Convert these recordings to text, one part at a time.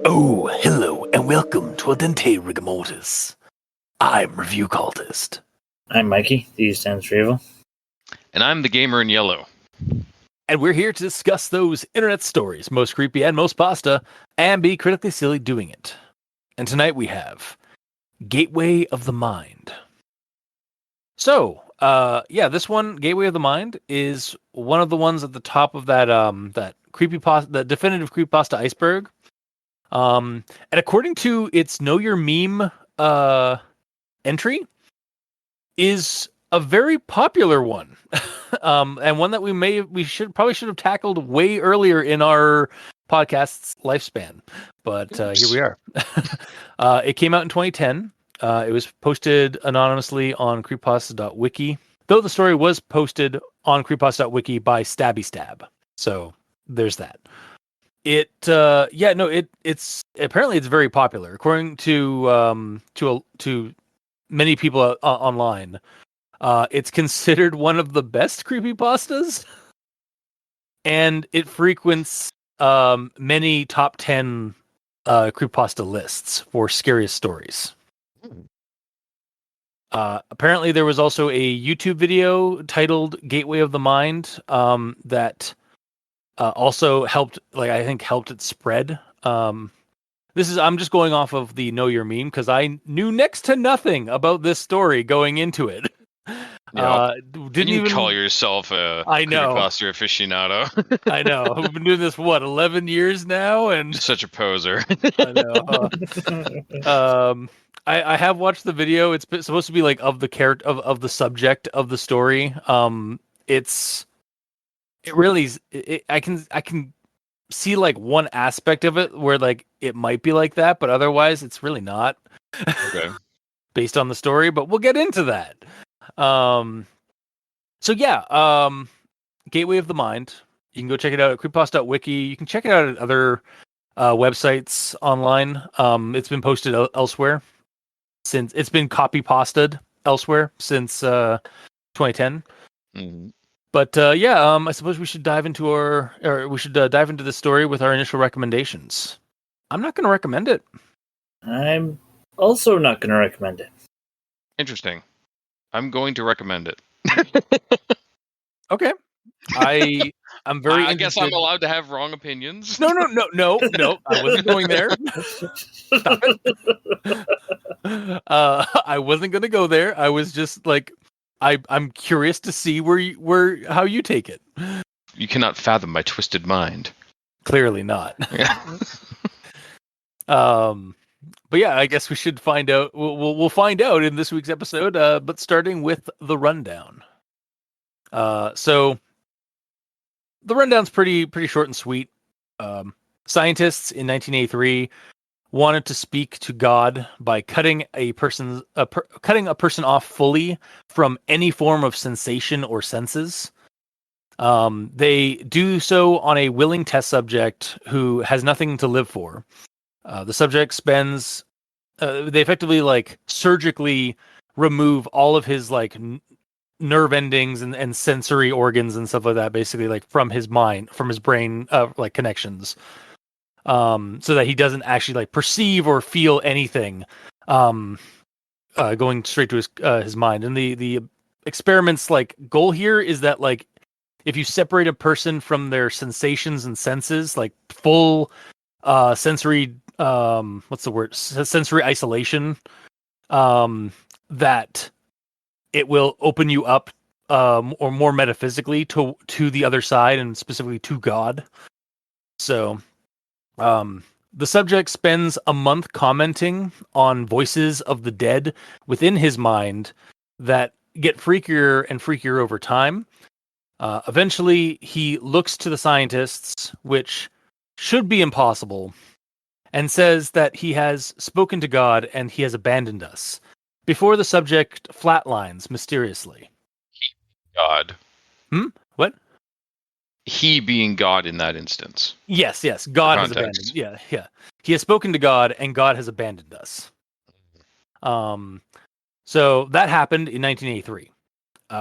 Oh, hello, and welcome to Aldente Rigamortis. I'm Review Cultist. I'm Mikey, D stands for evil. And I'm the gamer in yellow. And we're here to discuss those internet stories, most creepy and most pasta, and be critically silly doing it. And tonight we have Gateway of the Mind. So, this one, Gateway of the Mind, is one of the ones at the top of that creepypasta, the definitive creepypasta iceberg. And according to its Know Your Meme entry, is a very popular one, and one that we should have tackled way earlier in our podcast's lifespan. But here we are. It came out in 2010. It was posted anonymously on creepypasta.wiki, though the story was posted on creepypasta.wiki by StabbyStab. So there's that. It's apparently it's very popular according to many people online. It's considered one of the best creepypastas, and it frequents many top 10 creepypasta lists for scariest stories. Apparently, there was also a YouTube video titled "Gateway of the Mind" that also helped it spread. I'm just going off of the Know Your Meme because I knew next to nothing about this story going into it. Yeah. Didn't you even call yourself a creepypasta aficionado. I know. I've been doing this 11 years now, and such a poser. I know. I have watched the video. It's supposed to be like of the character of the subject of the story. I can see like one aspect of it where like it might be like that, but otherwise it's really not. Okay. Based on the story, but we'll get into that. Gateway of the Mind. You can go check it out at creepypasta.wiki. You can check it out at other websites online. It's been posted elsewhere since it's been copy-pasted elsewhere since 2010. Mm-hmm. But I suppose we should dive into dive into the story with our initial recommendations. I'm not going to recommend it. I'm also not going to recommend it. Interesting. I'm going to recommend it. Okay. I'm very. I guess I'm allowed to have wrong opinions. No. I wasn't going there. Stop it. I wasn't going to go there. I was just like, I'm curious to see how you take it. You cannot fathom my twisted mind. Clearly not. Yeah. But yeah, I guess we should find out. We'll find out in this week's episode. But starting with the rundown. So the rundown's pretty short and sweet. Scientists in 1983 wanted to speak to God by cutting a person off fully from any form of sensation or senses. They do so on a willing test subject who has nothing to live for. The subject spends. They effectively like surgically remove all of his like nerve endings and sensory organs and stuff like that, basically like from his brain, like connections, so that he doesn't actually like perceive or feel anything, going straight to his mind. And the experiment's like goal here is that like if you separate a person from their sensations and senses, like full sensory sensory isolation, that it will open you up, or more metaphysically to the other side, and specifically to God. So the subject spends a month commenting on voices of the dead within his mind that get freakier and freakier over time. Eventually he looks to the scientists, which should be impossible, and says that he has spoken to God and he has abandoned us, before the subject flatlines mysteriously. God. What? he being God in that instance. Yes, God has context. abandoned. Yeah. He has spoken to God, and God has abandoned us. So that happened in 1983.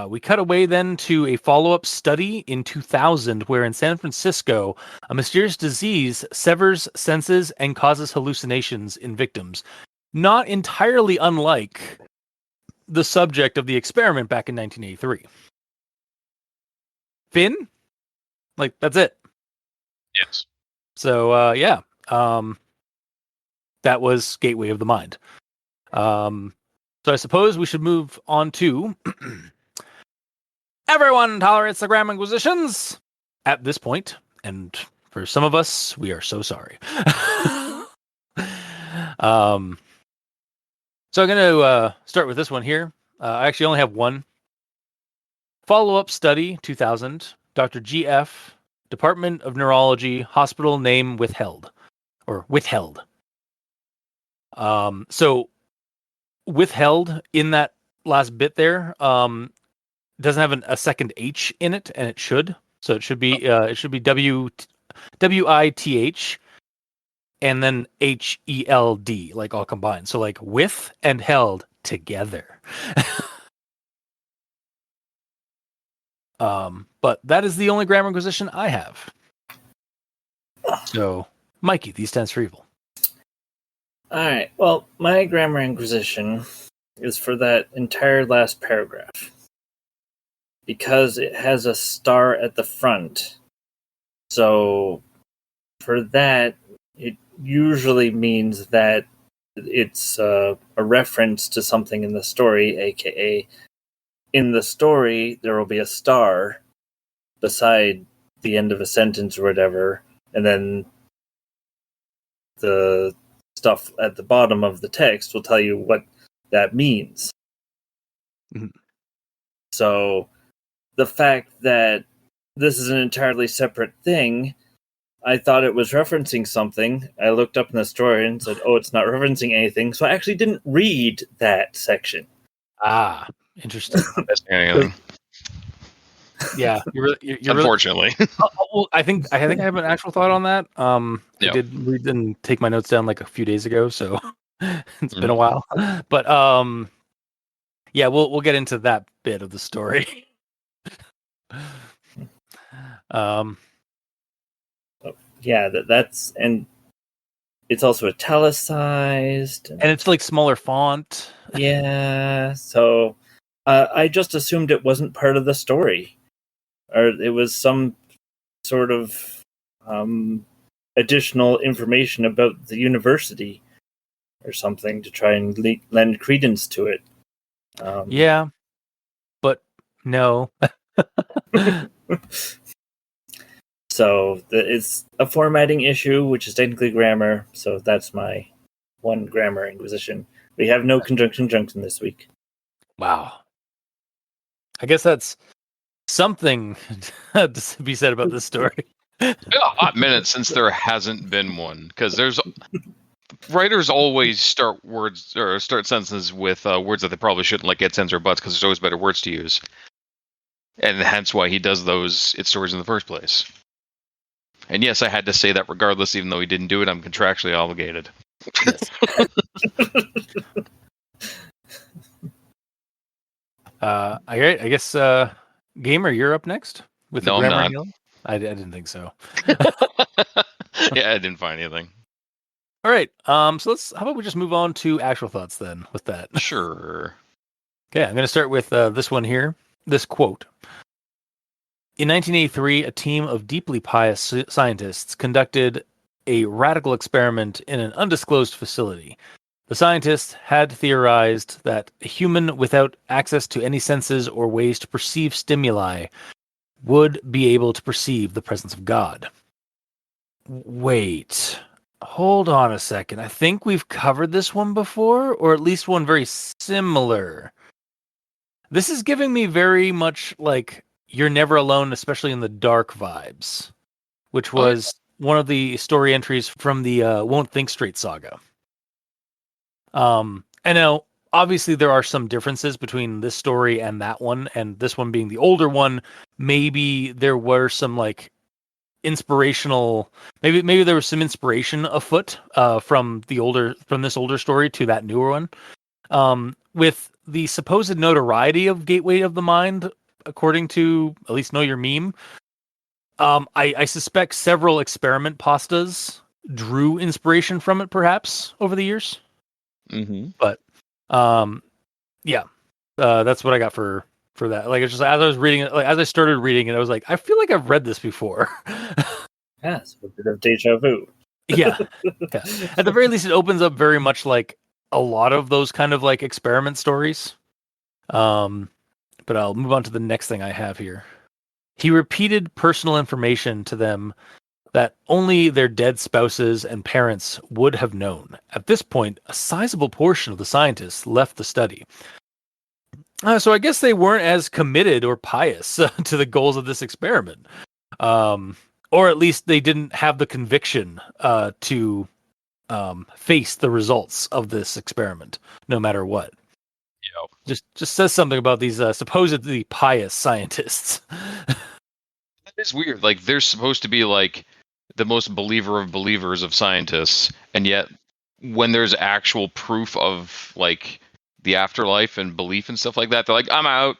We cut away then to a follow-up study in 2000, where in San Francisco, a mysterious disease severs senses and causes hallucinations in victims. Not entirely unlike the subject of the experiment back in 1983. Finn? Like, that's it. Yes. So, that was Gateway of the Mind. So I suppose we should move on to everyone tolerates the Graham Inquisitions at this point, and for some of us, we are so sorry. So I'm going to start with this one here. I actually only have one. Follow-up study, 2000, Dr. G.F., Department of Neurology, hospital name withheld. So withheld in that last bit there doesn't have a second H in it, and it should. So it should be WITH and then HELD, like all combined. So like with and held together. But that is the only grammar inquisition I have. So, Mikey, these stands for evil. Alright, well, my grammar inquisition is for that entire last paragraph. Because it has a star at the front. So, for that, it usually means that it's a reference to something in the story, aka in the story there will be a star beside the end of a sentence or whatever, and then the stuff at the bottom of the text will tell you what that means. Mm-hmm. So the fact that this is an entirely separate thing, I thought it was referencing something. I looked up in the story and said, oh, it's not referencing anything. So I actually didn't read that section. Ah, interesting. Anything. Yeah, you're Unfortunately. Well, I think I have an actual thought on that. I Yeah. did read and take my notes down like a few days ago, so it's been a Mhm. while. But yeah, we'll get into that bit of the story. Yeah, that's, and it's also italicized. And it's like smaller font. Yeah, so I just assumed it wasn't part of the story, or it was some sort of additional information about the university or something to try and lend credence to it. Yeah, but no. So it's a formatting issue, which is technically grammar. So that's my one grammar inquisition. We have no conjunction junction this week. Wow. I guess that's something to be said about this story. It's been a hot minute since there hasn't been one, because writers always start words or start sentences with words that they probably shouldn't, like its, ends, or buts, because there's always better words to use, and hence why he does those its stories in the first place. And yes, I had to say that regardless, even though he didn't do it. I'm contractually obligated. Yes. I guess Gamer, you're up next with No, the I'm grammar. not. Healing? I didn't think so. Yeah, I didn't find anything. All right. So how about we just move on to actual thoughts then with that? Sure. Okay, I'm going to start with this one here. This quote. In 1983, a team of deeply pious scientists conducted a radical experiment in an undisclosed facility. The scientists had theorized that a human without access to any senses or ways to perceive stimuli would be able to perceive the presence of God. Wait, hold on a second. I think we've covered this one before, or at least one very similar. This is giving me very much like You're Never Alone, especially in the dark vibes, which was one of the story entries from the Won't Think Straight saga. I know, obviously, there are some differences between this story and that one, and this one being the older one. Maybe there were some like inspirational. Maybe there was some inspiration afoot from this older story to that newer one. With the supposed notoriety of Gateway of the Mind, according to at least Know Your Meme, I suspect several experiment pastas drew inspiration from it, perhaps over the years. Mm-hmm. But yeah, that's what I got for that. Like, it's just as I was reading it, like as I started reading it, I was like, I feel like I've read this before. Yes, a bit of deja vu. Yeah. At the very least, it opens up very much like a lot of those kind of like experiment stories. But I'll move on to the next thing I have here. He repeated personal information to them that only their dead spouses and parents would have known. At this point, a sizable portion of the scientists left the study. So I guess they weren't as committed or pious to the goals of this experiment. Or at least they didn't have the conviction to face the results of this experiment, no matter what. Yep. Just says something about these supposedly pious scientists. That is weird. Like, they're supposed to be like the most believer of believers of scientists, and yet when there's actual proof of like the afterlife and belief and stuff like that, they're like, I'm out.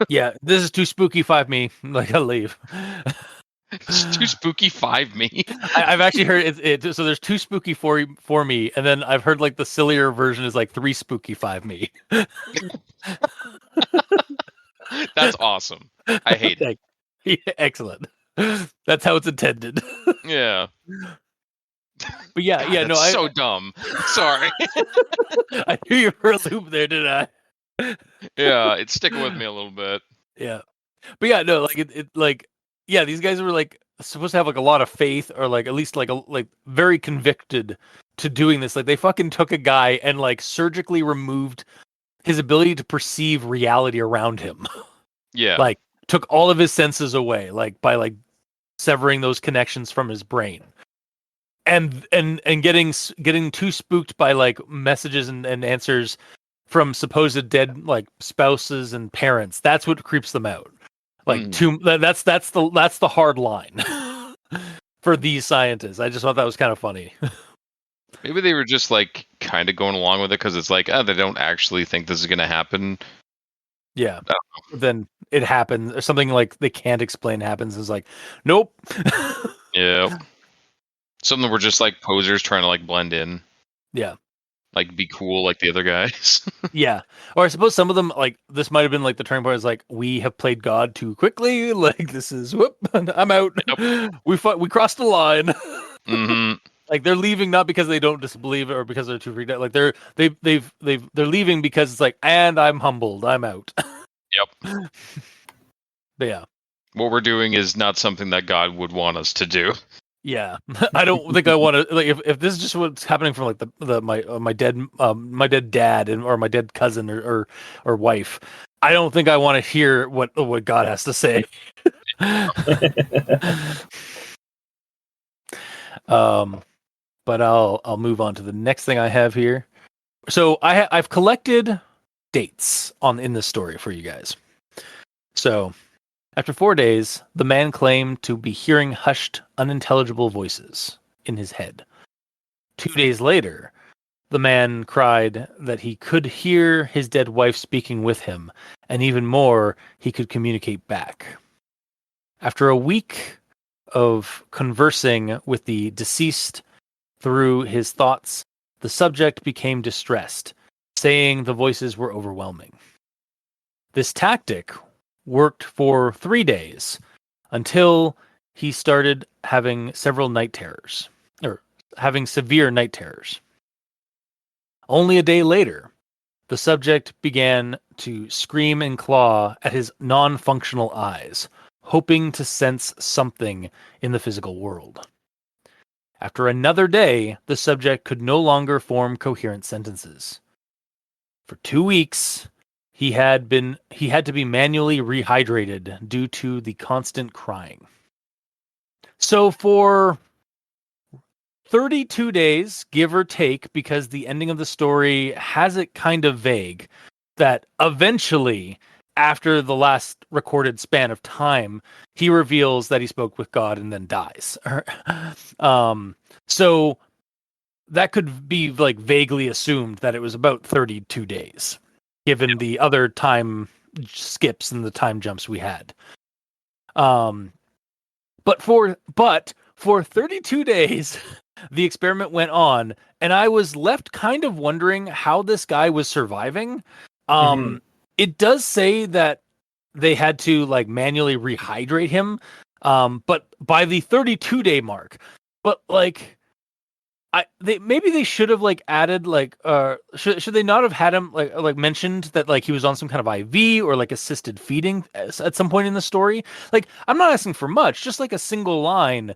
Yeah, this is too spooky. 5 me. Like, I'll leave. It's too spooky. 5 me. I've actually heard it. So there's 2 spooky for me, and then I've heard like the sillier version is like 3 spooky 5 me. That's awesome. I hate it. Yeah, excellent. That's how it's intended. Yeah. But yeah, God, no, that's so dumb. Sorry. I knew you were a loop there, didn't I? Yeah, it's sticking with me a little bit. Yeah, but yeah, no, like it like yeah, these guys were like supposed to have like a lot of faith, or like at least like very convicted to doing this. Like, they fucking took a guy and like surgically removed his ability to perceive reality around him. Yeah. Like, took all of his senses away, like by like severing those connections from his brain. And getting too spooked by like messages and answers from supposed dead like spouses and parents. That's what creeps them out. Like, that's the hard line for these scientists. I just thought that was kind of funny. Maybe they were just like kind of going along with it because it's like, they don't actually think this is going to happen. Yeah. Then it happens, or something like they can't explain happens. Is like, nope. Yeah. Some of them were just like posers trying to like blend in. Yeah. Like, be cool like the other guys. Yeah. Or I suppose some of them, like, this might have been like the turning point is like, we have played God too quickly. Like, this is, whoop, I'm out. Yep. We crossed the line. Mm-hmm. Like, they're leaving not because they don't disbelieve it or because they're too freaked out. Like, they're leaving because it's like, and I'm humbled. I'm out. Yep. But yeah. What we're doing is not something that God would want us to do. Yeah, I don't think I want to. Like, if this is just what's happening from like my dead dad or my dead cousin or wife, I don't think I want to hear what God has to say. But I'll move on to the next thing I have here. So I've collected dates in this story for you guys. So, after 4 days, the man claimed to be hearing hushed, unintelligible voices in his head. 2 days later, the man cried that he could hear his dead wife speaking with him, and even more, he could communicate back. After a week of conversing with the deceased through his thoughts, the subject became distressed, saying the voices were overwhelming. This tactic worked for 3 days until he started having several night terrors, or having severe night terrors. Only a day later, the subject began to scream and claw at his non-functional eyes, hoping to sense something in the physical world. After another day, the subject could no longer form coherent sentences. For 2 weeks, he had to be manually rehydrated due to the constant crying. So for 32 days, give or take, because the ending of the story has it kind of vague, that eventually after the last recorded span of time, he reveals that he spoke with God and then dies. So that could be like vaguely assumed that it was about 32 days, given the other time skips and the time jumps we had. But for 32 days, the experiment went on, and I was left kind of wondering how this guy was surviving. It does say that they had to like manually rehydrate him, but by the 32-day mark. But like, maybe they should have like added like should they not have had him like mentioned that like he was on some kind of IV or like assisted feeding at some point in the story? Like, I'm not asking for much, just like a single line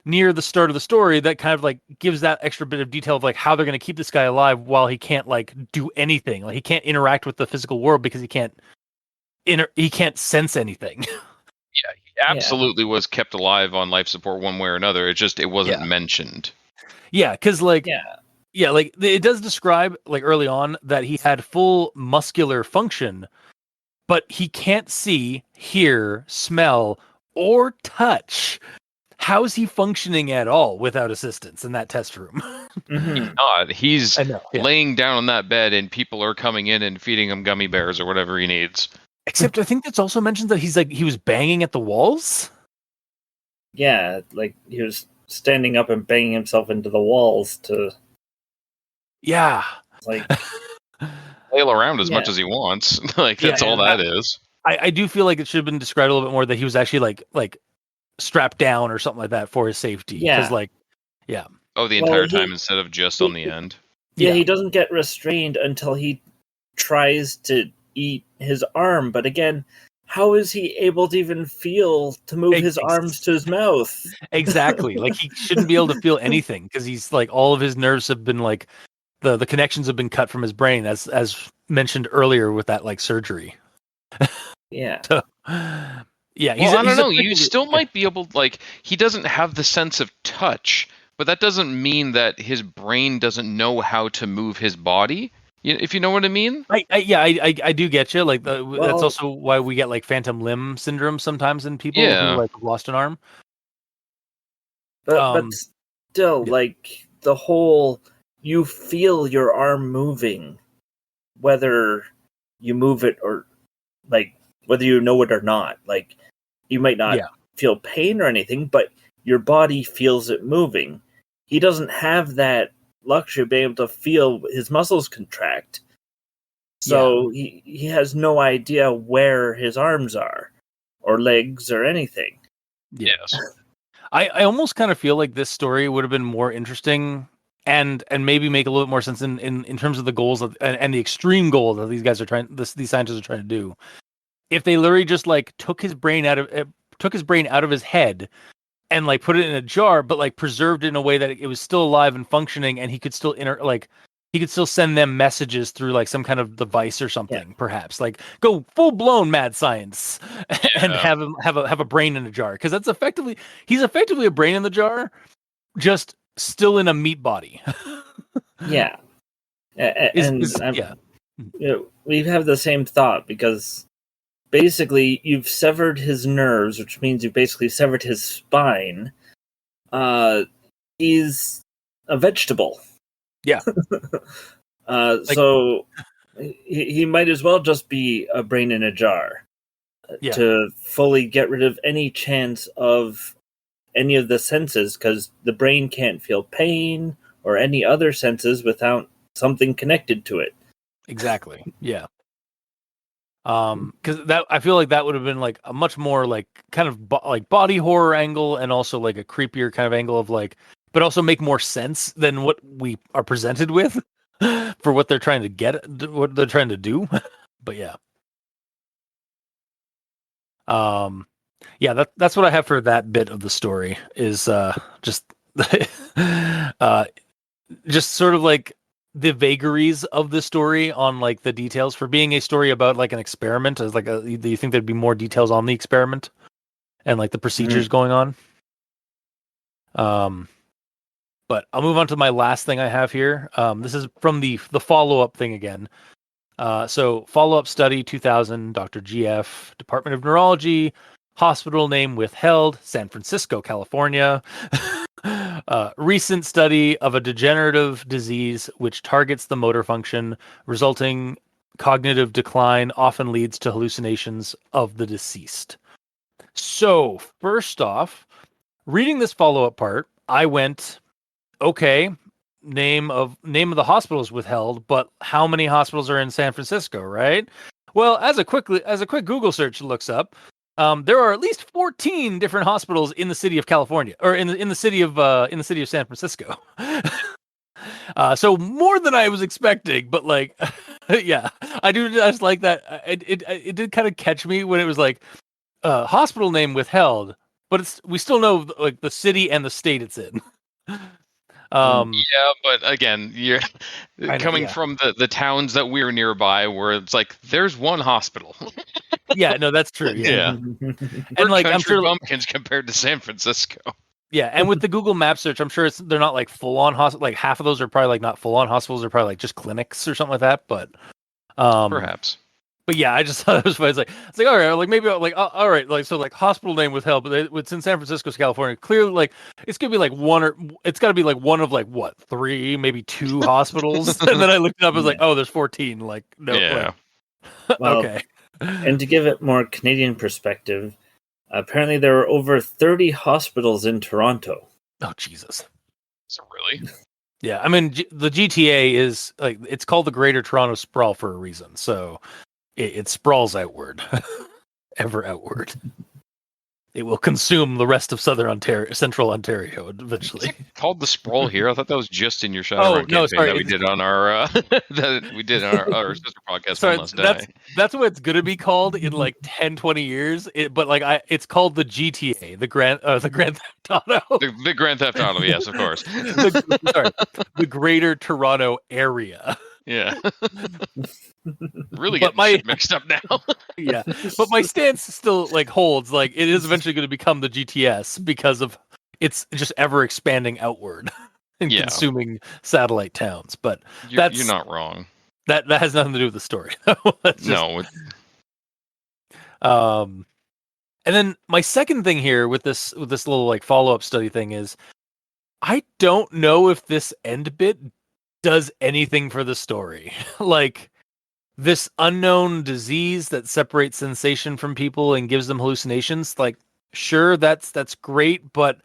near the start of the story that kind of like gives that extra bit of detail of like how they're going to keep this guy alive while he can't like do anything. Like, he can't interact with the physical world because he can't sense anything. Yeah, he absolutely was kept alive on life support one way or another. It wasn't mentioned. Yeah, because like like it does describe like early on that he had full muscular function, but he can't see, hear, smell, or touch. How is he functioning at all without assistance in that test room? God, he's I know, laying down on that bed and people are coming in and feeding him gummy bears or whatever he needs. Except I think that's also mentioned that he was banging at the walls. Yeah, like he was standing up and banging himself into the walls to like flail around as much as he wants. Like, that's all that is. I do feel like it should have been described a little bit more that he was actually like strapped down or something like that for his safety. Because the entire time instead of just on the end. Yeah, he doesn't get restrained until he tries to eat his arm. But again, how is he able to even feel to move his arms to his mouth? Exactly. Like, he shouldn't be able to feel anything because he's like, all of his nerves have been like the connections have been cut from his brain as mentioned earlier with that like surgery. Yeah. So, I don't know. You still might be able, like, he doesn't have the sense of touch, but that doesn't mean that his brain doesn't know how to move his body. If you know what I mean? I do get you. Like, that's also why we get like phantom limb syndrome sometimes in people who like have lost an arm. But still, like, the whole you feel your arm moving, whether you move it or like whether you know it or not. Like, you might not feel pain or anything, but your body feels it moving. He doesn't have that luxury of being able to feel his muscles contract. So he has no idea where his arms are or legs or anything. Yes. I almost kind of feel like this story would have been more interesting and maybe make a little bit more sense in terms of the goals and the extreme goal that these scientists are trying to do. If they literally just like took his brain out of his head and like put it in a jar, but like preserved it in a way that it was still alive and functioning, and he could still he could still send them messages through like some kind of device or something, perhaps like go full blown mad science and have him have a brain in a jar. Cause he's effectively a brain in the jar, just still in a meat body. Yeah. We have the same thought because basically you've severed his nerves, which means you've basically severed his spine. He's a vegetable. Yeah. So he might as well just be a brain in a jar to fully get rid of any chance of any of the senses, because the brain can't feel pain or any other senses without something connected to it. Exactly. Yeah. Because that I feel like that would have been like a much more like kind of like body horror angle, and also like a creepier kind of angle of like, but also make more sense than what we are presented with for what they're trying to what they're trying to do. But that's what I have for that bit of the story is just just sort of like the vagaries of the story on like the details for being a story about like an experiment. As like do you think there'd be more details on the experiment and like the procedures going on? But I'll move on to my last thing I have here. This is from the follow-up thing again. So follow-up study 2000, Dr. GF, Department of Neurology, hospital name withheld, San Francisco, California. Recent study of a degenerative disease which targets the motor function, resulting cognitive decline often leads to hallucinations of the deceased. So, first off, reading this follow-up part, I went, okay, name of the hospital is withheld, but how many hospitals are in San Francisco, right? Well, as a quick Google search looks up, there are at least 14 different hospitals in the city of California, or in the city of San Francisco. So more than I was expecting, but like, yeah, I do just like that. It did kind of catch me when it was like, hospital name withheld, but we still know like the city and the state it's in. Yeah, but again, you're coming yeah. from the towns that we're nearby, where it's like there's one hospital. Yeah, no, that's true. Yeah, And like I'm sure, bumpkins compared to San Francisco. yeah, and with the Google Map search, I'm sure they're not like full on hospital. Like half of those are probably like not full on hospitals, they're probably like just clinics or something like that. But Perhaps. But yeah, I just thought it was funny. It's like all right, like maybe like all right, like so like hospital name withheld, but it's in San Francisco, California. Clearly, like it's gonna be like it's got to be like one of like what 3, maybe 2 hospitals. And then I looked it up, I was like, oh, there's 14. Like no, Yeah. like, Well, okay. And to give it more Canadian perspective, apparently there are over 30 hospitals in Toronto. Oh Jesus. So really? Yeah, I mean the GTA is like it's called the Greater Toronto Sprawl for a reason. So it sprawls outward, ever outward. It will consume the rest of Central Ontario eventually. Called the sprawl here. I thought that was just in your Shadowrun campaign sorry, that we did on our that we did on our sister podcast. Sorry, One Last Day. that's what it's gonna be called in like 10, 20 years. But like it's called the GTA, the Grand Theft Auto. The Grand Theft Auto, yes, of course. the Greater Toronto Area. Yeah. Really getting shit mixed up now. Yeah, but my stance still like holds. Like it is eventually going to become the GTS because of it's just ever expanding outward and consuming satellite towns. But you're not wrong. That has nothing to do with the story. No. And then my second thing here with this little like follow-up study thing is I don't know if this end bit does anything for the story. Like this unknown disease that separates sensation from people and gives them hallucinations, like sure that's great, but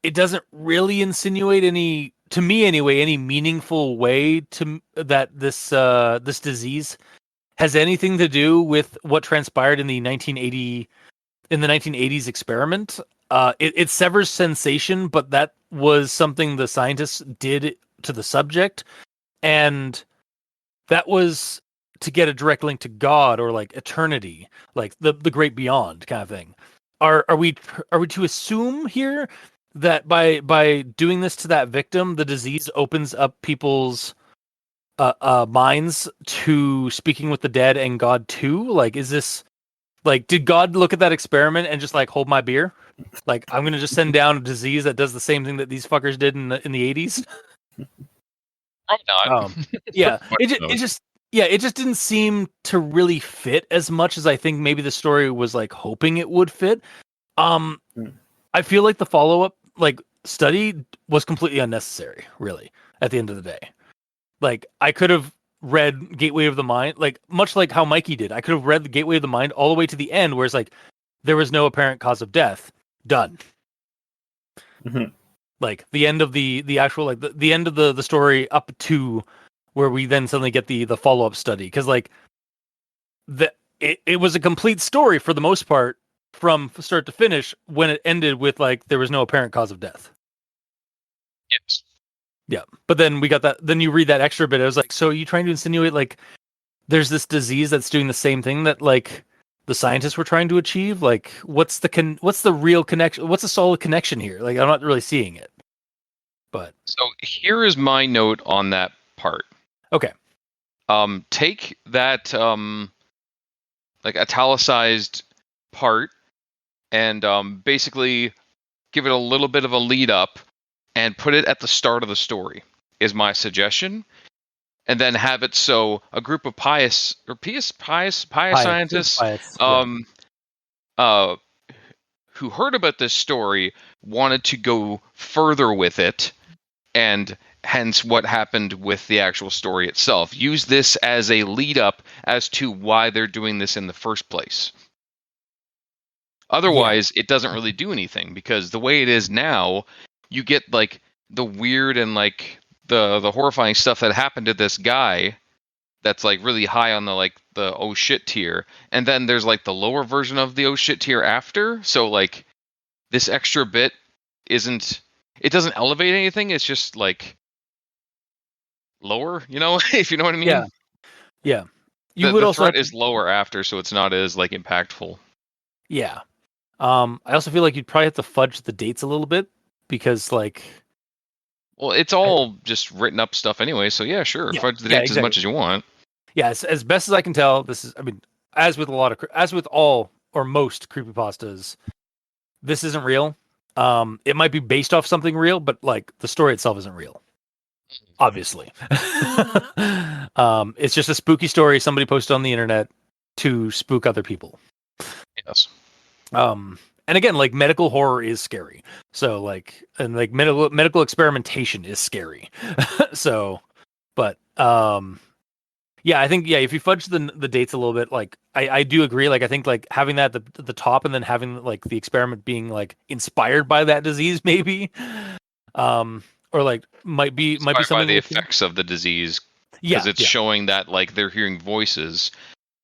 it doesn't really insinuate any, to me anyway, any meaningful way to that this disease has anything to do with what transpired in the 1980s experiment. It severs sensation, but that was something the scientists did to the subject, and that was to get a direct link to God or like eternity, like the great beyond kind of thing. Are we to assume here that by doing this to that victim, the disease opens up people's minds to speaking with the dead and God too? Like, is this like, did God look at that experiment and just like hold my beer? Like, I'm gonna just send down a disease that does the same thing that these fuckers did in the 80s. Probably not. Yeah, it just didn't seem to really fit as much as I think maybe the story was like hoping it would fit. I feel like the follow-up like study was completely unnecessary, really, at the end of the day. Like I could have read Gateway of the Mind, like much like how Mikey did. I could have read the Gateway of the Mind all the way to the end where it's like there was no apparent cause of death. Done. Mm-hmm. Like the end of the actual like the end of the story up to where we then suddenly get the follow-up study, because like it was a complete story for the most part from start to finish when it ended with like there was no apparent cause of death. Yes. Yeah, but then we got that. Then you read that extra bit. I was like, so are you trying to insinuate like there's this disease that's doing the same thing that like the scientists were trying to achieve? Like, what's the real connection? What's the solid connection here? Like, I'm not really seeing it. But so here is my note on that part. Okay. Take that like italicized part and basically give it a little bit of a lead up and put it at the start of the story is my suggestion. and then have it so a group of pious scientists Pious, yeah. uh, who heard about this story wanted to go further with it, and hence what happened with the actual story itself. Use this as a lead up as to why they're doing this in the first place. Otherwise, it doesn't really do anything, because the way it is now, you get like the weird and like the horrifying stuff that happened to this guy that's like really high on the oh shit tier, and then there's like the lower version of the oh shit tier after. So like this extra bit it doesn't elevate anything, it's just like lower, if you know what I mean. Yeah. The threat is lower after, so it's not as like impactful. Yeah. I also feel like you'd probably have to fudge the dates a little bit, because like, well, it's all just written up stuff anyway, so yeah, sure, fudge the dates as much as you want. Yeah, as best as I can tell, this is, I mean, as with all or most creepypastas, this isn't real. It might be based off something real, but like the story itself isn't real. Obviously. It's just a spooky story somebody posted on the internet to spook other people. Yes. And again, like medical horror is scary. So like, and like medical experimentation is scary. So, but yeah, I think if you fudge the dates a little bit, like I do agree. Like I think like having that at the top, and then having like the experiment being like inspired by that disease, maybe, or like might be something by the effects of the disease, because it's showing that like they're hearing voices,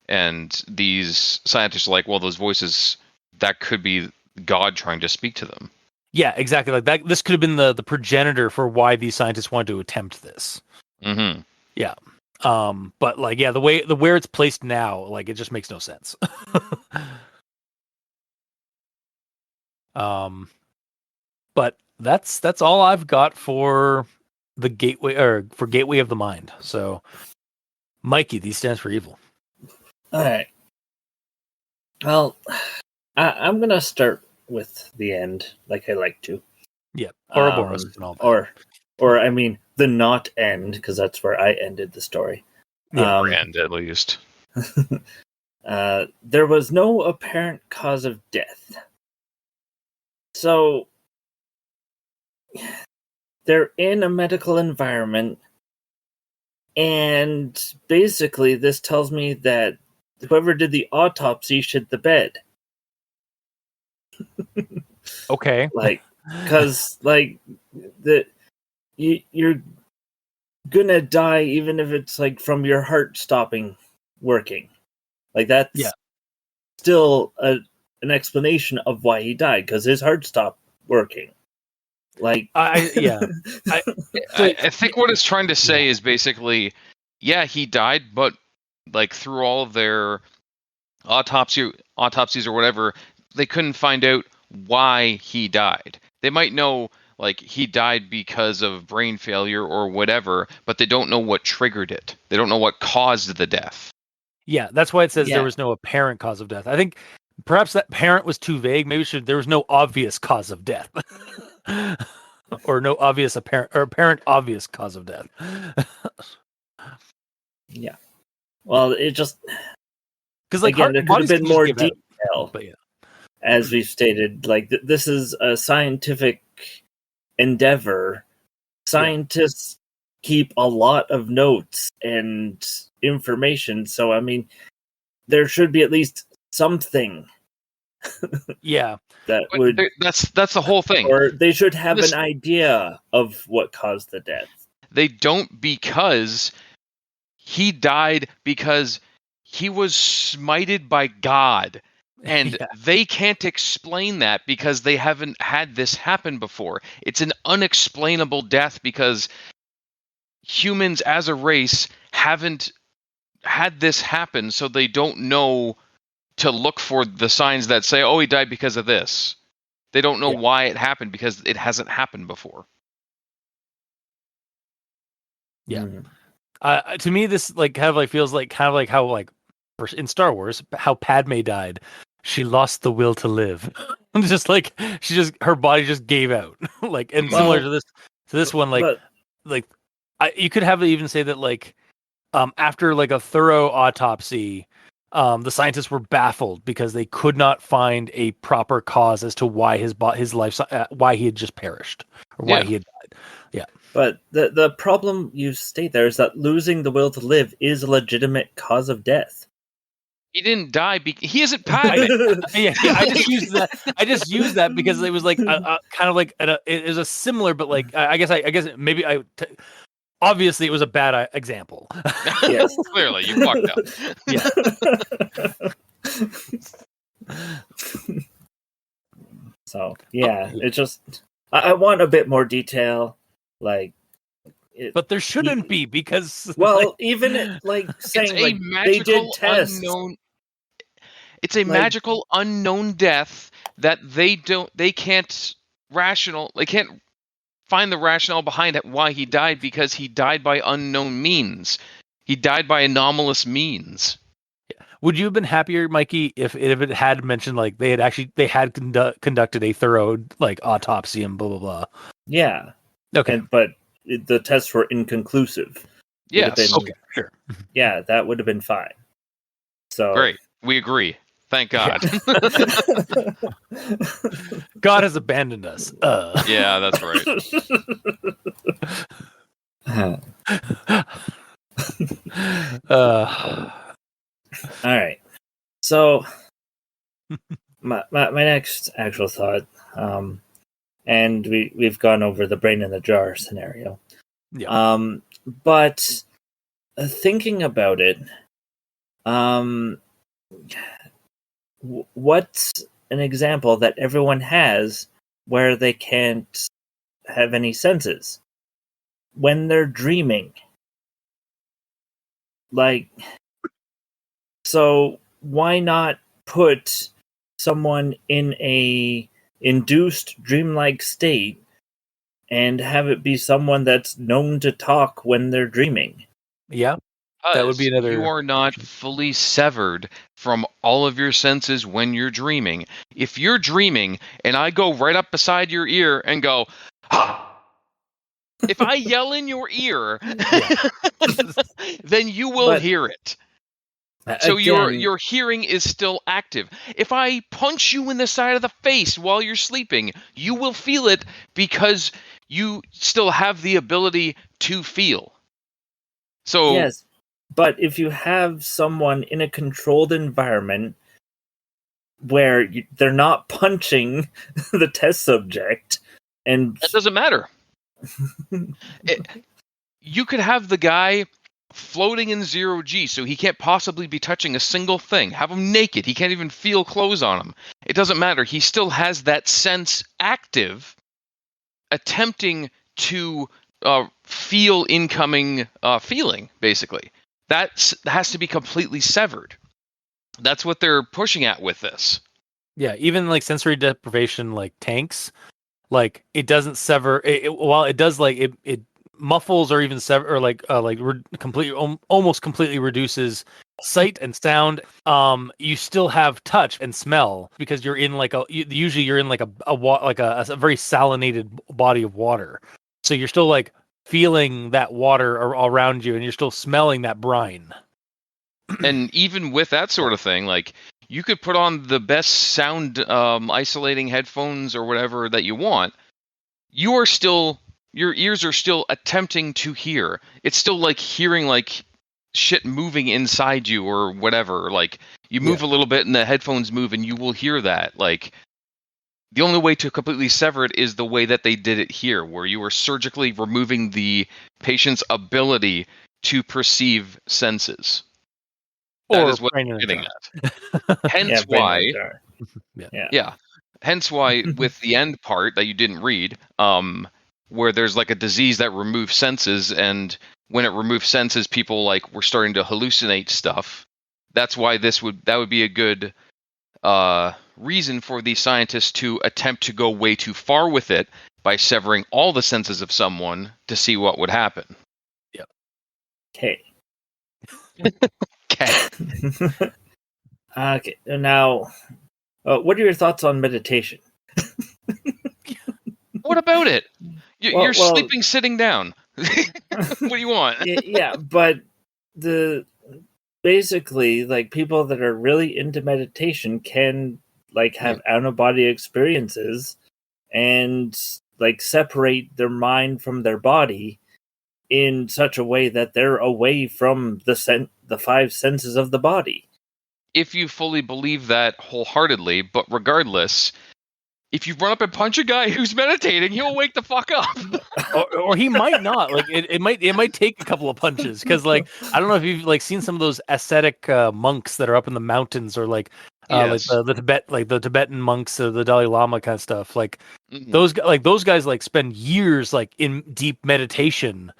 and these scientists are like, well, those voices, that could be God trying to speak to them. Yeah, exactly. Like that. This could have been the progenitor for why these scientists wanted to attempt this. Mm-hmm. Yeah. But like, yeah, where it's placed now, like it just makes no sense. But that's all I've got for the gateway, or for Gateway of the Mind. So, Mikey, these stands for evil. All right. Well, I'm gonna start with the end, like I like to. Yeah, Ouroboros and all that. Or I mean, the not end, because that's where I ended the story. Yeah, end at least. There was no apparent cause of death. So they're in a medical environment, and basically this tells me that whoever did the autopsy shit the bed. Okay. Like, because like you're gonna die even if it's like from your heart stopping working. Like that's still an explanation of why he died, because his heart stopped working. Like I think what it's trying to say is basically, he died, but like through all of their autopsies or whatever, they couldn't find out why he died. They might know like he died because of brain failure or whatever, but they don't know what triggered it. They don't know what caused the death. Yeah, that's why it says there was no apparent cause of death. I think perhaps that parent was too vague. Maybe there was no obvious cause of death. Or no obvious apparent obvious cause of death. Yeah. Well, it just, because like again, there could have been more detail. But yeah, as we've stated, like this is a scientific endeavor. Scientists keep a lot of notes and information, so I mean, there should be at least something. Yeah, that's the whole thing. Or they should have an idea of what caused the death. They don't, because he died because he was smited by God. And they can't explain that because they haven't had this happen before. It's an unexplainable death because humans as a race haven't had this happen, so they don't know to look for the signs that say, oh, he died because of this. They don't know why it happened because it hasn't happened before. Yeah. To me, this like kind of like feels like how like in Star Wars, how Padme died. She lost the will to live. Just like her body just gave out. Like, and similar to this one, like you could have it even say that like after like a thorough autopsy, the scientists were baffled because they could not find a proper cause as to why his life why he had just perished or why he had died. Yeah. But the problem you state there is that losing the will to live is a legitimate cause of death. He didn't die. He isn't Padme. Yeah, I just used that because it was like kind of like it was a similar, but like I guess maybe obviously it was a bad example. Yes, Clearly you fucked Yeah. So yeah, it just I want a bit more detail, like. But there shouldn't be because even saying it's like magical, they did tests. It's a magical unknown death that they can't find the rationale behind it why he died, because he died by unknown means. He died by anomalous means. Would you have been happier, Mikey, if it had mentioned like they had conducted a thorough like autopsy and blah blah blah? Yeah. Okay. But the tests were inconclusive. Yes. Okay. Sure. Yeah, that would have been fine. So great. We agree. Thank God. Yeah. God has abandoned us. Yeah, that's right. All right. So my next actual thought, and we've gone over the brain in the jar scenario. Yeah. But thinking about it, what's an example that everyone has where they can't have any senses? When they're dreaming. Like, so why not put someone in a induced dreamlike state and have it be someone that's known to talk when they're dreaming? Yeah. That would be another. You are not fully severed from all of your senses when you're dreaming. If you're dreaming and I go right up beside your ear and go, ha! If I yell in your ear, then you will hear it. So your hearing is still active. If I punch you in the side of the face while you're sleeping, you will feel it because you still have the ability to feel. So yes, but if you have someone in a controlled environment where they're not punching the test subject, and that doesn't matter. You could have the guy floating in 0G, so he can't possibly be touching a single thing. Have him naked. He can't even feel clothes on him. It doesn't matter. He still has that sense active, attempting to feel incoming feeling, basically. That has to be completely severed. That's what they're pushing at with this. Yeah, even like sensory deprivation, like tanks, like it doesn't sever. While it does, like it muffles or even sever or completely, almost completely reduces sight and sound. You still have touch and smell because you're in like usually you're in like a very salinated body of water, so you're still like feeling that water around you, and you're still smelling that brine. And even with that sort of thing, like you could put on the best sound isolating headphones or whatever that you want. Your ears are still attempting to hear. It's still like hearing like shit moving inside you or whatever. Like you move a little bit and the headphones move and you will hear that. Like the only way to completely sever it is the way that they did it here, where you are surgically removing the patient's ability to perceive senses. That is what they're getting at. Hence why. Yeah. Hence why with the end part that you didn't read, where there's like a disease that removes senses, and when it removes senses, people like were starting to hallucinate stuff. That's why that would be a good reason for the scientists to attempt to go way too far with it by severing all the senses of someone to see what would happen. Yep. Okay. Okay. Okay. Now, what are your thoughts on meditation? What about it? You're sleeping sitting down. What do you want? Yeah, but the basically, like, people that are really into meditation can, like, have out-of-body experiences and, like, separate their mind from their body in such a way that they're away from the five senses of the body. If you fully believe that wholeheartedly, but regardless, if you run up and punch a guy who's meditating, he'll wake the fuck up. or he might not. Like it might take a couple of punches, because like I don't know if you've like seen some of those ascetic monks that are up in the mountains, or like Yes. like the Tibetan monks or the Dalai Lama kind of stuff. Like Mhm. those guys like spend years like in deep meditation,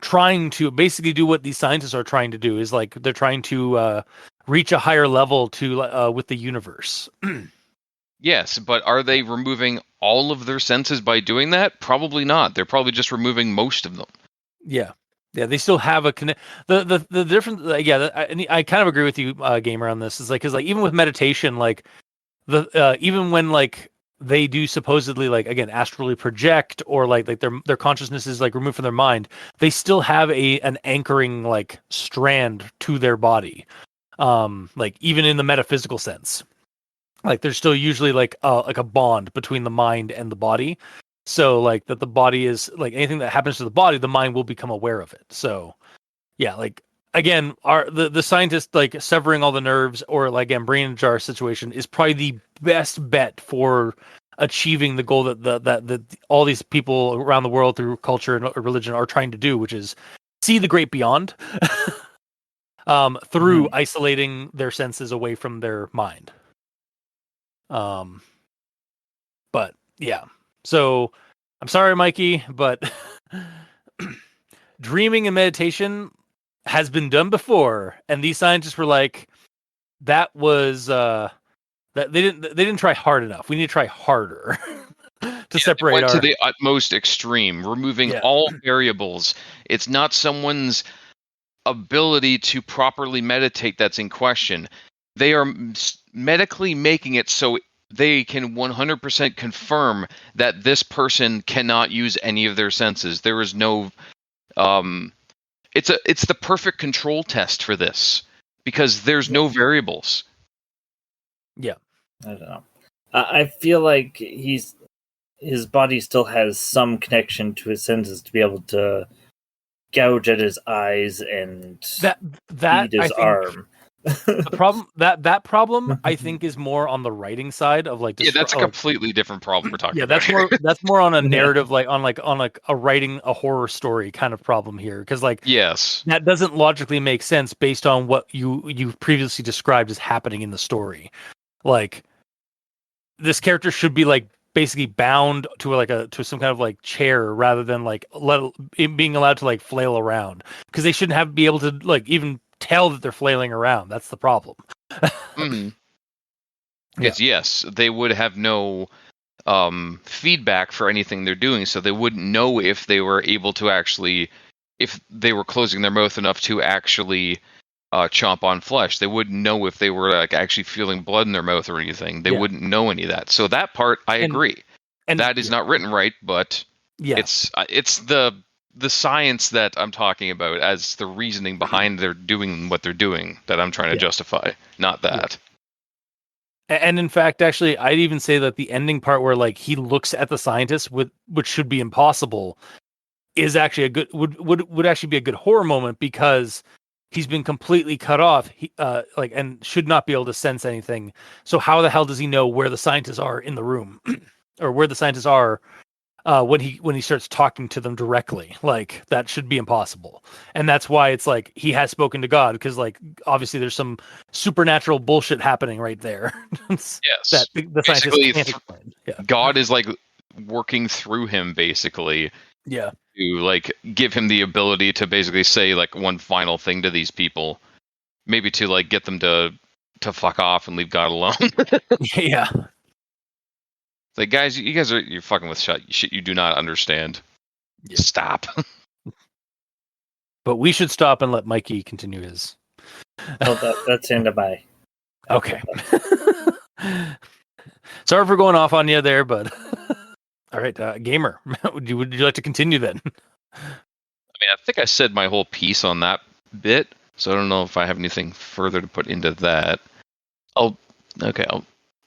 trying to basically do what these scientists are trying to do, is like they're trying to reach a higher level to with the universe. Yes, but are they removing all of their senses by doing that? Probably not. They're probably just removing most of them. Yeah, they still have a connect. The difference, I kind of agree with you, Gamer, on this. Is like, because like even with meditation, like even when like they do supposedly like again astrally project, or like their consciousness is like removed from their mind, they still have an anchoring like strand to their body, like even in the metaphysical sense. Like there's still usually like a bond between the mind and the body. So like that the body is like anything that happens to the body, the mind will become aware of it. So yeah, like again, the scientist like severing all the nerves, or like again brain jar situation is probably the best bet for achieving the goal that all these people around the world through culture and religion are trying to do, which is see the great beyond. Through isolating their senses away from their mind. But yeah, so I'm sorry, Mikey, but dreaming and meditation has been done before, and these scientists were like, that was that they didn't try hard enough. We need to try harder to separate went our to the utmost extreme, removing all variables. It's not someone's ability to properly meditate that's in question. They are medically making it so they can 100% confirm that this person cannot use any of their senses. There is no it's the perfect control test for this, because there's no variables. I don't know. I feel like his body still has some connection to his senses to be able to gouge at his eyes and feed his arm. The problem I think is more on the writing side of like that's a completely different problem we're talking about. That's more on a narrative, like on a writing a horror story kind of problem here, because like that doesn't logically make sense based on what you previously described as happening in the story. Like this character should be like basically bound to to some kind of like chair, rather than like being allowed to like flail around, because they shouldn't be able to like even tell that they're flailing around. That's the problem. Because yes, they would have no feedback for anything they're doing, so they wouldn't know if they were able to actually, if they were closing their mouth enough to actually chomp on flesh. They wouldn't know if they were like actually feeling blood in their mouth or anything. They wouldn't know any of that. So that part I agree. And that is not written right, but it's the science that I'm talking about as the reasoning behind their doing what they're doing that I'm trying to justify, not that. And in fact, actually, I'd even say that the ending part where like he looks at the scientist, which should be impossible, is actually a good would actually be a good horror moment, because he's been completely cut off, and should not be able to sense anything. So how the hell does he know where the scientists are in the room, or where the scientists are when he starts talking to them directly? Like that should be impossible, and that's why it's like he has spoken to God, because like obviously there's some supernatural bullshit happening right there. Yes, that the scientists can't explain. God is like working through him basically. Yeah. To like give him the ability to basically say like one final thing to these people, maybe to like get them to fuck off and leave God alone. Yeah. Like, guys, you're fucking with shit you do not understand. Yeah. Stop. But we should stop and let Mikey continue his. That's into my. Okay. Sorry for going off on you there, but all right, Gamer, would you like to continue then? I mean, I think I said my whole piece on that bit, so I don't know if I have anything further to put into that. I'll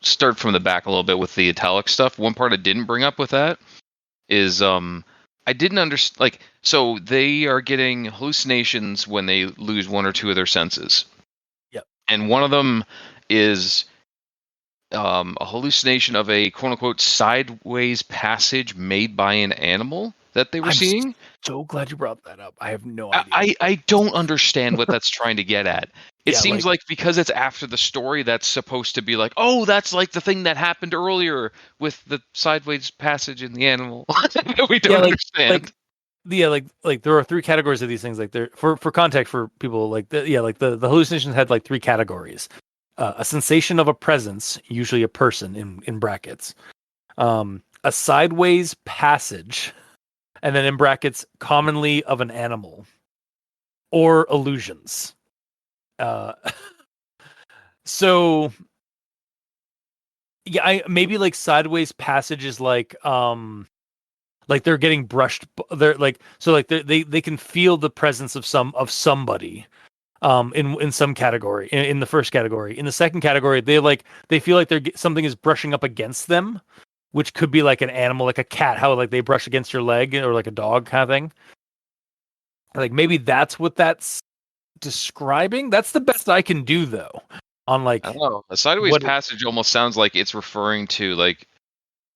start from the back a little bit with the italic stuff. One part I didn't bring up with that is I didn't understand, like, so they are getting hallucinations when they lose one or two of their senses. Yep. And one of them is a hallucination of a quote-unquote sideways passage made by an animal that they were seeing. So glad you brought that up. I have no idea. I don't understand what that's trying to get at. It Yeah, seems like because it's after the story, that's supposed to be like, oh, that's like the thing that happened earlier with the sideways passage in the animal. We don't understand. Like there are three categories of these things. Like there, for context for people, like the hallucinations had like three categories: a sensation of a presence, usually a person in brackets, a sideways passage, and then in brackets, commonly of an animal, or illusions. So yeah, maybe like sideways passage is like they're getting brushed. They're like they can feel the presence of somebody in some category, in the first category. In the second category, they feel like something is brushing up against them, which could be like an animal, like a cat, how like they brush against your leg, or like a dog kind of thing. Like maybe that's what that's describing. That's the best I can do though. On like, I don't know. A sideways passage almost sounds like it's referring to like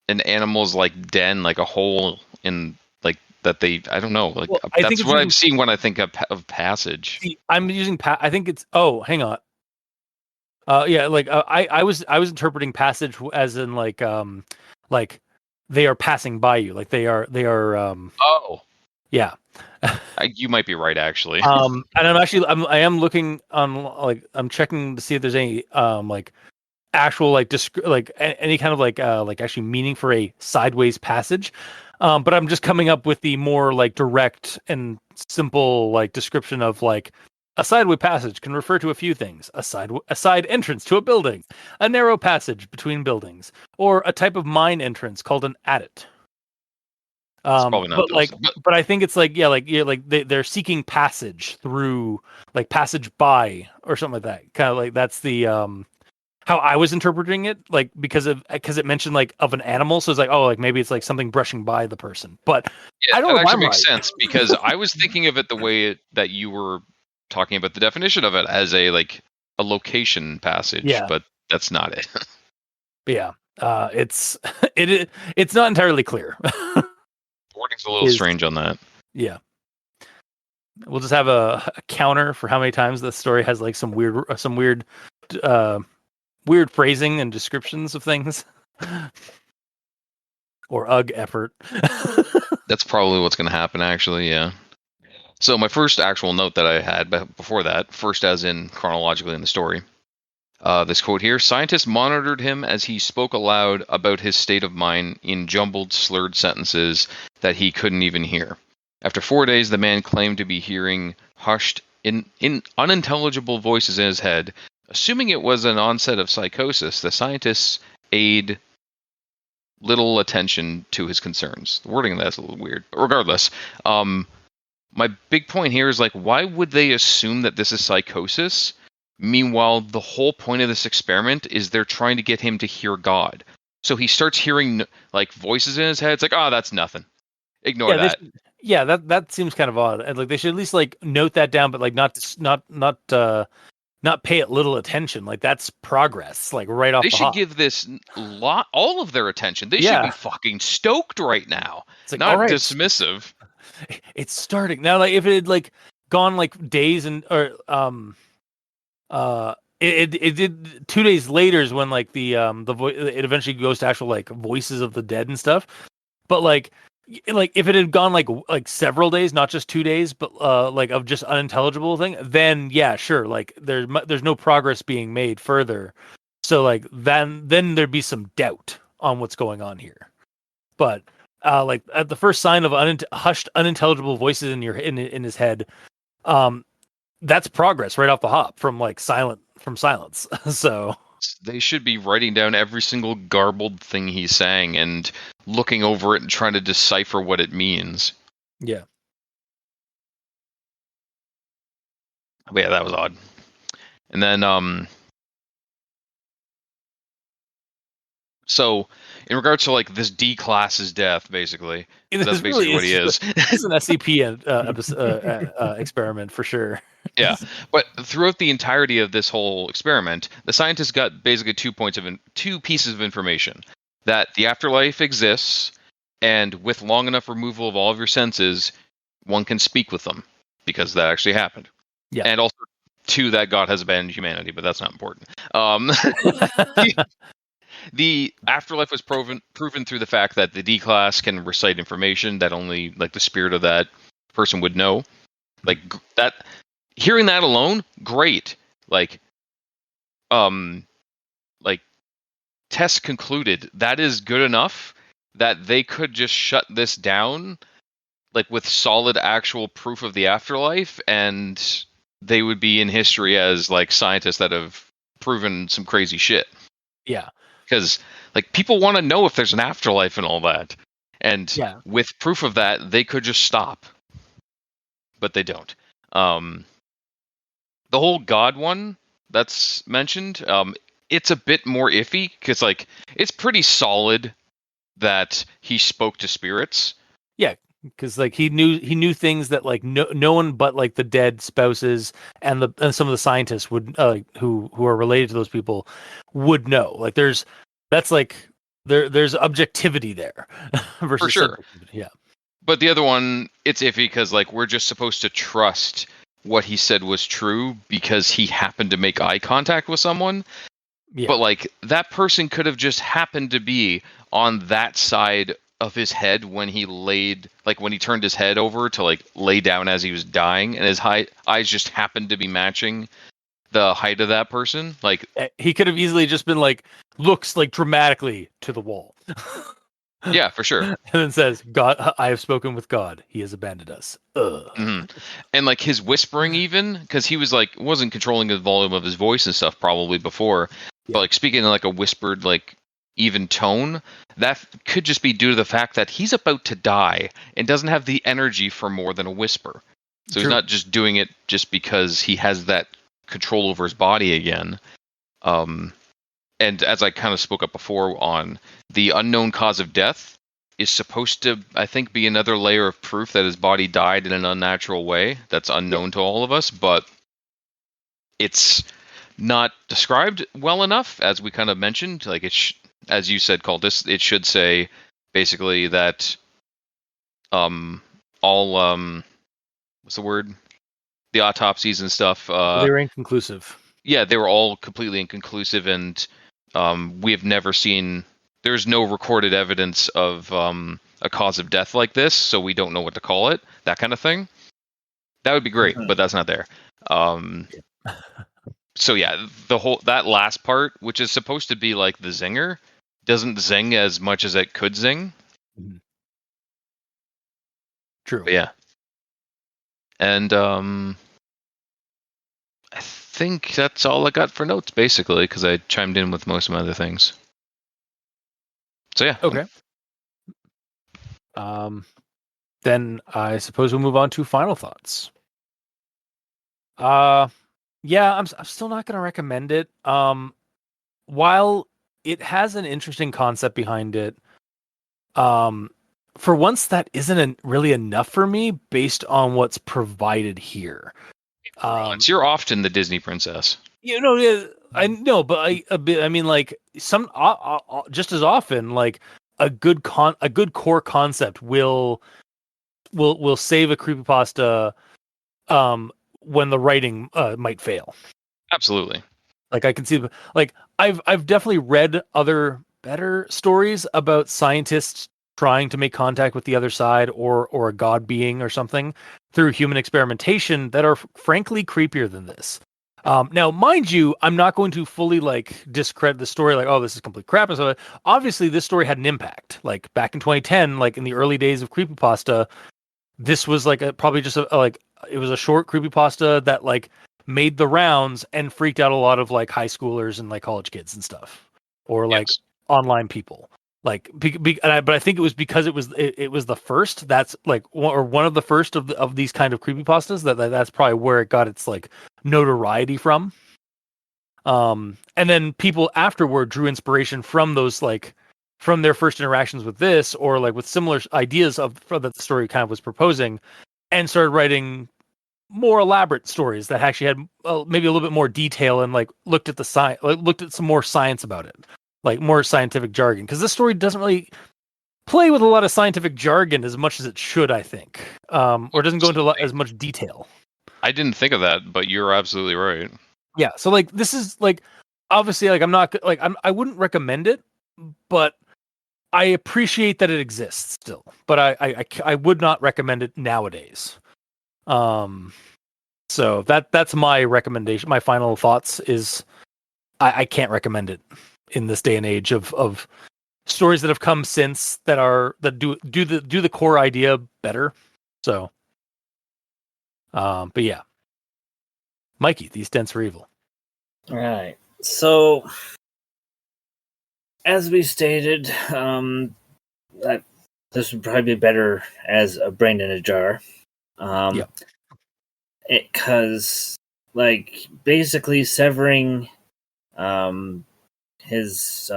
an animal's like den, like a hole in like that they. I don't know. Like that's what I've seen when I think of passage. See, I'm using I think it's. Oh, hang on. Yeah, like I was interpreting passage as in like they are passing by you, like they are Oh. Yeah. You might be right, actually. And I am looking on, like, I'm checking to see if there's any like actual like any kind of like actually meaning for a sideways passage. But I'm just coming up with the more like direct and simple like description of like a sideway passage can refer to a few things: a side entrance to a building, a narrow passage between buildings, or a type of mine entrance called an adit. But I think it's like they're seeking passage through, like passage by or something like that. Kind of like that's the how I was interpreting it, like because it mentioned like of an animal, so it's like, oh, like maybe it's like something brushing by the person. But yeah, I don't know. That actually makes sense, because I was thinking of it the way that you were talking about the definition of it, as a like a location passage. Yeah. But that's not it. Yeah, it's not entirely clear. Wording's a little strange on that. Yeah. We'll just have a counter for how many times the story has like some weird phrasing and descriptions of things. Or UG effort. That's probably what's going to happen, actually, yeah. So my first actual note that I had before that, first as in chronologically in the story, this quote here: scientists monitored him as he spoke aloud about his state of mind in jumbled, slurred sentences that he couldn't even hear. After 4 days, the man claimed to be hearing hushed, in unintelligible voices in his head. Assuming it was an onset of psychosis, the scientists paid little attention to his concerns. The wording of that's a little weird. But regardless, my big point here is, like, why would they assume that this is psychosis? Meanwhile, the whole point of this experiment is they're trying to get him to hear God. So he starts hearing like voices in his head. It's like, oh, that's nothing. Ignore that. That seems kind of odd. And like they should at least like note that down, but like not pay it little attention. Like that's progress. Like right off. They should give this all of their attention. They should be fucking stoked right now. It's like, not dismissive. It's starting now. Like if it had like gone like days it did 2 days later is when like the it eventually goes to actual like voices of the dead and stuff. But like if it had gone like several days, not just 2 days, but like of just unintelligible thing, then yeah, sure, like there's no progress being made further. So like then there'd be some doubt on what's going on here. But like at the first sign of hushed, unintelligible voices in his head, that's progress right off the hop from silence. So they should be writing down every single garbled thing he's saying and looking over it and trying to decipher what it means. Yeah. But yeah, that was odd. And then so in regards to like this D-class's death, basically, that's basically what he is. It's an SCP experiment for sure. Yeah, but throughout the entirety of this whole experiment, the scientists got basically 2 pieces of information: that the afterlife exists, and with long enough removal of all of your senses, one can speak with them, because that actually happened. Yeah. And also 2, that God has abandoned humanity, but that's not important. The afterlife was proven through the fact that the D class can recite information that only like the spirit of that person would know. Like that, hearing that alone, great. Like tests concluded that is good enough that they could just shut this down, like with solid actual proof of the afterlife, and they would be in history as like scientists that have proven some crazy shit. Yeah. Because like people want to know if there's an afterlife and all that, and with proof of that, they could just stop, but they don't. The whole God one that's mentioned, it's a bit more iffy because like it's pretty solid that he spoke to spirits. Yeah, because like he knew things that like no one but like the dead spouses and some of the scientists would who are related to those people would know. Like there's objectivity there versus For sure. Yeah. But the other one, it's iffy because like we're just supposed to trust what he said was true because he happened to make eye contact with someone. Yeah. But like that person could have just happened to be on that side of his head when he turned his head over to like lay down as he was dying, and his eyes just happened to be matching the height of that person. Like he could have easily just been like looks like dramatically to the wall. Yeah, for sure. And then says, "God, I have spoken with God. He has abandoned us." Mm-hmm. And like his whispering, even because he was like wasn't controlling the volume of his voice and stuff probably before, but like speaking in like a whispered like even tone, that could just be due to the fact that he's about to die and doesn't have the energy for more than a whisper. So he's not just doing it just because he has that control over his body again. And as I kind of spoke up before on the unknown cause of death is supposed to, I think, be another layer of proof that his body died in an unnatural way that's unknown to all of us, but it's not described well enough, as we kind of mentioned. Like as you said, Cultist, it should say basically that all what's the word? The autopsies and stuff. They were inconclusive. Yeah, they were all completely inconclusive, and we have never seen. There's no recorded evidence of a cause of death like this, so we don't know what to call it. That kind of thing. That would be great, but that's not there. So yeah, that last part, which is supposed to be like the zinger, doesn't zing as much as it could zing. Mm-hmm. True. But yeah. And I think that's all I got for notes, basically, because I chimed in with most of my other things. So yeah. Okay. Then I suppose we'll move on to final thoughts. Yeah, I'm still not going to recommend it. While it has an interesting concept behind it, for once that isn't really enough for me based on what's provided here. You're often the Disney princess. You know, I know, but I mean, like some just as often, like a good core concept will save a creepypasta when the writing might fail. Absolutely. Like I can see, like I've definitely read other better stories about scientists trying to make contact with the other side or a god being or something through human experimentation that are frankly creepier than this. Now, mind you, I'm not going to fully like discredit the story, like, oh, this is complete crap. And so obviously this story had an impact. Like back in 2010, like in the early days of creepypasta, this was like probably just it was a short creepypasta that like made the rounds and freaked out a lot of like high schoolers and like college kids and stuff, or like online people. Like, but I think it was because it was the first. That's like one of the first of these kind of creepypastas. That's probably where it got its like notoriety from. And then people afterward drew inspiration from those, like, from their first interactions with this, or like with similar ideas of that the story kind of was proposing, and started writing more elaborate stories that actually had maybe a little bit more detail, and like looked at the science, looked at some more science about it, like more scientific jargon. Because this story doesn't really play with a lot of scientific jargon as much as it should, I think, or doesn't go into as much detail. I didn't think of that, but you're absolutely right. Yeah, so like this is like, obviously, like I'm not like I wouldn't recommend it, but I appreciate that it exists still. But I would not recommend it nowadays. So that's my recommendation. My final thoughts is I can't recommend it in this day and age of stories that have come since that do the core idea better. So, but yeah, Mikey, these dents are evil. All right. So, as we stated, that this would probably be better as a brain in a jar. Yeah. Because, like, basically severing his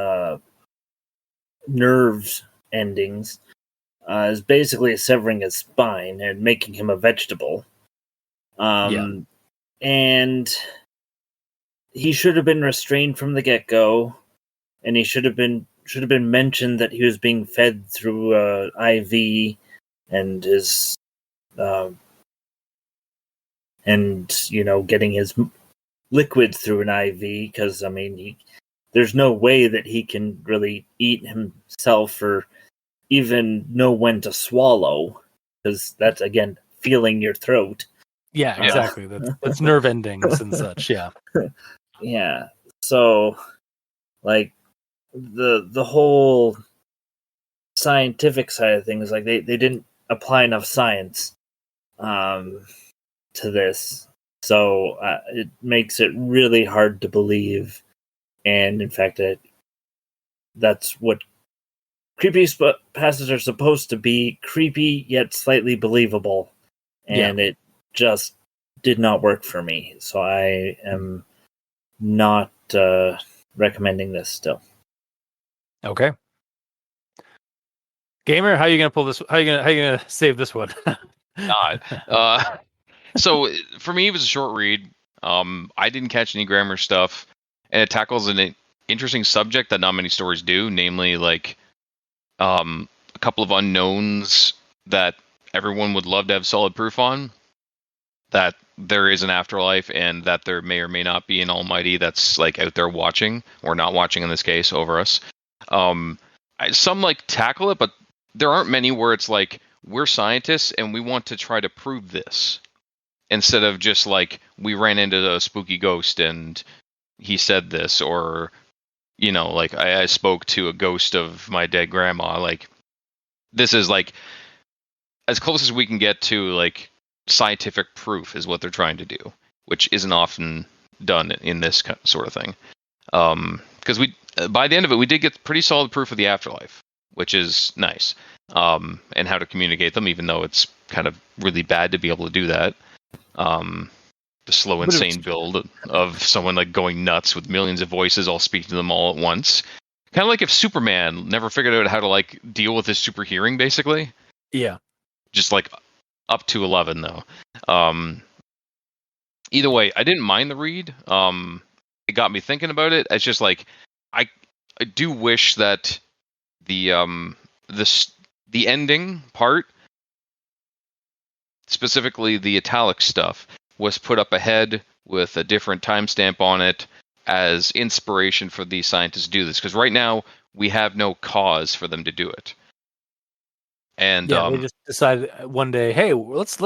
nerves endings is basically severing his spine and making him a vegetable. And he should have been restrained from the get-go, and he should have been mentioned that he was being fed through IV, and his and getting his liquid through an IV, because I mean there's no way that he can really eat himself or even know when to swallow, because that's, again, feeling your throat. Yeah, exactly. That's nerve endings and such. Yeah. Yeah. So, like, the whole scientific side of things, like they didn't apply enough science to this, so it makes it really hard to believe. And in fact, that's what creepypastas are supposed to be: creepy yet slightly believable. And it just did not work for me. So I am not recommending this still. Okay. Gamer, how are you gonna pull this? How are you gonna save this one? God. So for me, it was a short read. I didn't catch any grammar stuff, and it tackles an interesting subject that not many stories do, namely like a couple of unknowns that everyone would love to have solid proof on. That there is an afterlife, and that there may or may not be an almighty that's like out there watching, or not watching in this case, over us. Some like tackle it, but there aren't many where it's like, we're scientists and we want to try to prove this, instead of just like, we ran into a spooky ghost and he said this, or like I spoke to a ghost of my dead grandma. Like, this is like as close as we can get to like scientific proof is what they're trying to do, which isn't often done in this sort of thing. Because by the end of it, we did get pretty solid proof of the afterlife, which is nice. And how to communicate them, even though it's kind of really bad to be able to do that. The slow, insane build of someone like going nuts with millions of voices all speaking to them all at once. Kind of like if Superman never figured out how to like deal with his super hearing, basically. Yeah. Just like up to 11 though. Either way, I didn't mind the read. It got me thinking about it. It's just like I do wish that the ending part, specifically the italic stuff, was put up ahead with a different timestamp on it as inspiration for these scientists to do this. Because right now we have no cause for them to do it. And they just decided one day, hey, let's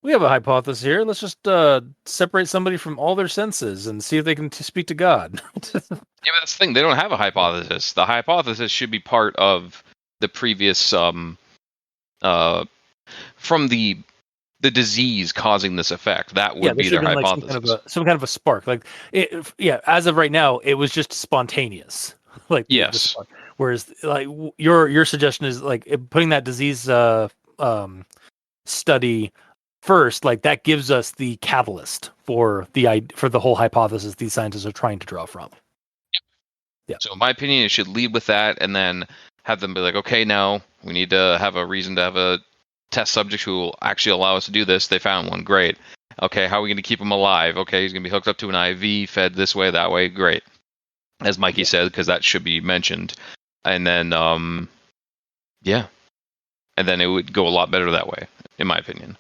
we have a hypothesis here. Let's just separate somebody from all their senses and see if they can speak to God. Yeah, but that's the thing. They don't have a hypothesis. The hypothesis should be part of the previous from the disease causing this effect. That would be their hypothesis. Like some kind of a spark. Like as of right now, it was just spontaneous. Like yes. Whereas like your suggestion is like putting that disease study first, like that gives us the catalyst for the whole hypothesis these scientists are trying to draw from. Yeah. So in my opinion, it should lead with that, and then have them be like, okay, now we need to have a reason to have a test subject who will actually allow us to do this. They found one, great. Okay, how are we going to keep him alive? Okay, he's going to be hooked up to an IV, fed this way, that way, great. As Mikey said, because that should be mentioned. And then, yeah. And then it would go a lot better that way, in my opinion.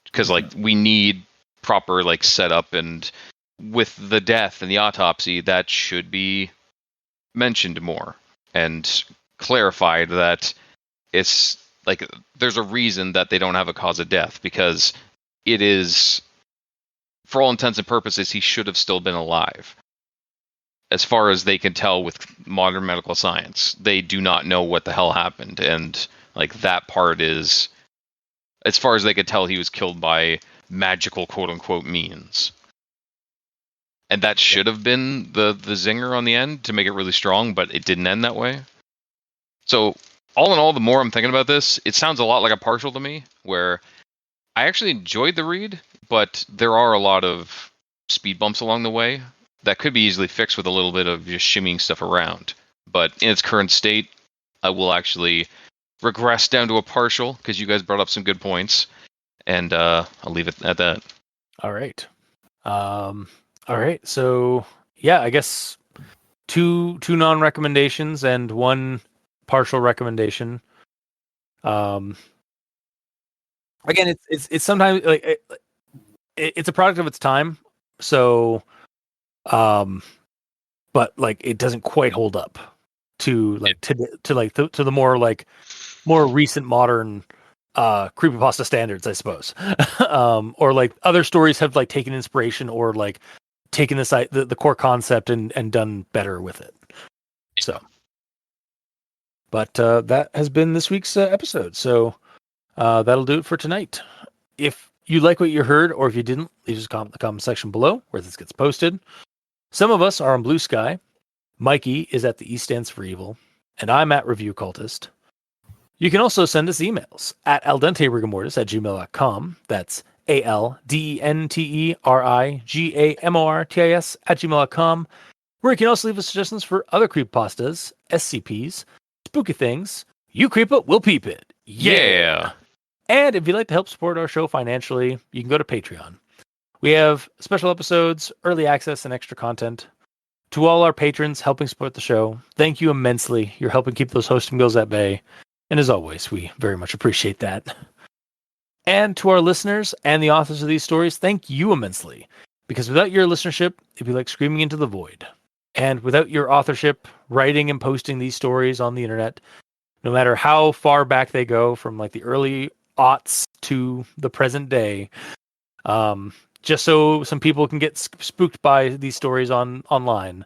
Because, like, we need proper, like, setup, and with the death and the autopsy, that should be mentioned more and clarified that it's like there's a reason that they don't have a cause of death, because it is, for all intents and purposes, he should have still been alive. As far as they can tell with modern medical science, they do not know what the hell happened, and like that part is, as far as they could tell, he was killed by magical quote unquote means. And that should have been the zinger on the end to make it really strong, but it didn't end that way. So, all in all, the more I'm thinking about this, it sounds a lot like a partial to me, where I actually enjoyed the read, but there are a lot of speed bumps along the way that could be easily fixed with a little bit of just shimmying stuff around. But in its current state, I will actually regress down to a partial, because you guys brought up some good points, and I'll leave it at that. All right. All right, so yeah, I guess two non-recommendations and one partial recommendation. Again, it's sometimes like it's a product of its time, so but like it doesn't quite hold up to like to the more recent modern creepypasta standards, I suppose. Or like other stories have like taken inspiration or like taken the core concept and done better with it. So, but that has been this week's episode. So that'll do it for tonight. If you like what you heard, or if you didn't, leave us a comment in the comment section below where this gets posted. Some of us are on Blue Sky. Mikey is at the East Stands for Evil, and I'm at Review Cultist. You can also send us emails at aldenterigamortis@gmail.com. That's ALDENTERIGAMORTIS@gmail.com, where you can also leave us suggestions for other creepypastas, SCPs, spooky things. You creep it, we'll peep it. Yeah! And if you'd like to help support our show financially, you can go to Patreon. We have special episodes, early access, and extra content. To all our patrons helping support the show, thank you immensely. You're helping keep those hosting bills at bay. And as always, we very much appreciate that. And to our listeners and the authors of these stories, thank you immensely. Because without your listenership, it'd be like screaming into the void. And without your authorship, writing and posting these stories on the internet, no matter how far back they go, from like the early aughts to the present day, just so some people can get spooked by these stories online,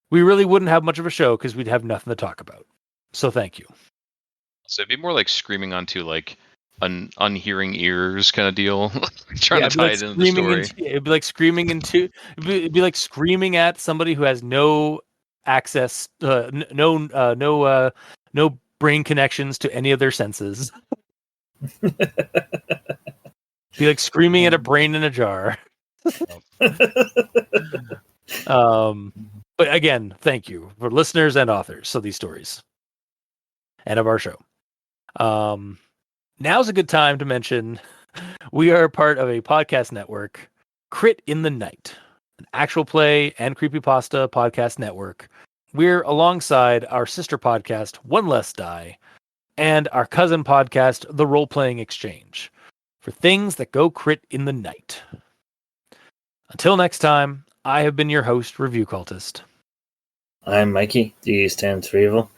we really wouldn't have much of a show because we'd have nothing to talk about. So thank you. So it'd be more like screaming onto like an unhearing ears kind of deal, trying to tie it into the story. It'd be like screaming it'd be like screaming at somebody who has no access, no brain connections to any of their senses. Be like screaming at a brain in a jar. But again, thank you for listeners and authors of these stories and of our show. Now's a good time to mention we are part of a podcast network, Crit in the Night, an actual play and creepypasta podcast network. We're alongside our sister podcast, One Less Die, and our cousin podcast, The Role Playing Exchange, for things that go crit in the night. Until next time, I have been your host, Review Cultist. I'm Mikey, D stands for Evil.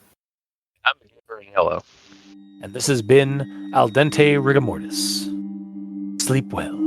I'm very yellow. And this has been Al Dente Rigamortis. Sleep well.